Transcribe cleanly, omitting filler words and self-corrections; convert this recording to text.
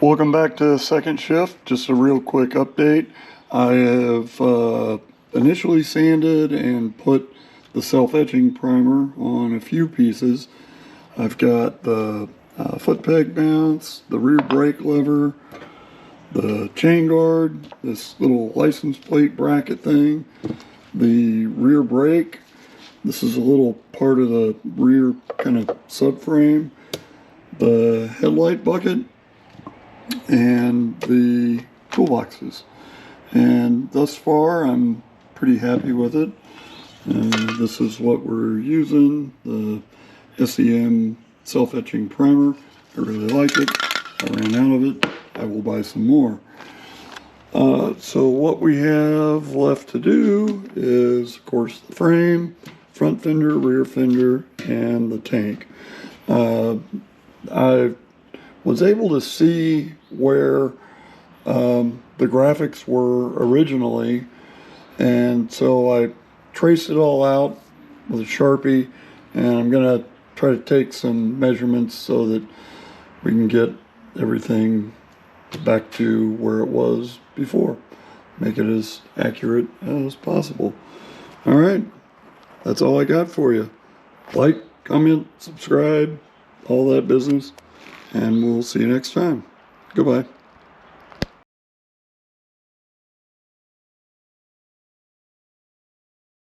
Welcome back to second shift. Just a real quick update. I have initially sanded and put the self-etching primer on a few pieces. I've got the foot peg mounts, the rear brake lever, the chain guard, this little license plate bracket thing, the rear brake. This is a little part of the rear kind of subframe, the headlight bucket, and the toolboxes. And thus far I'm pretty happy with it. And this is what we're using, the SEM self-etching primer. I really like it. I ran out of it. I will buy some more. So what we have left to do is, of course, the frame, front fender, rear fender, and the tank. I was able to see where the graphics were originally, and so I traced it all out with a Sharpie, and I'm going to try to take some measurements so that we can get everything back to where it was before. Make it as accurate as possible. All right, that's all I got for you. Like, comment, subscribe, all that business, and we'll see you next time. Goodbye.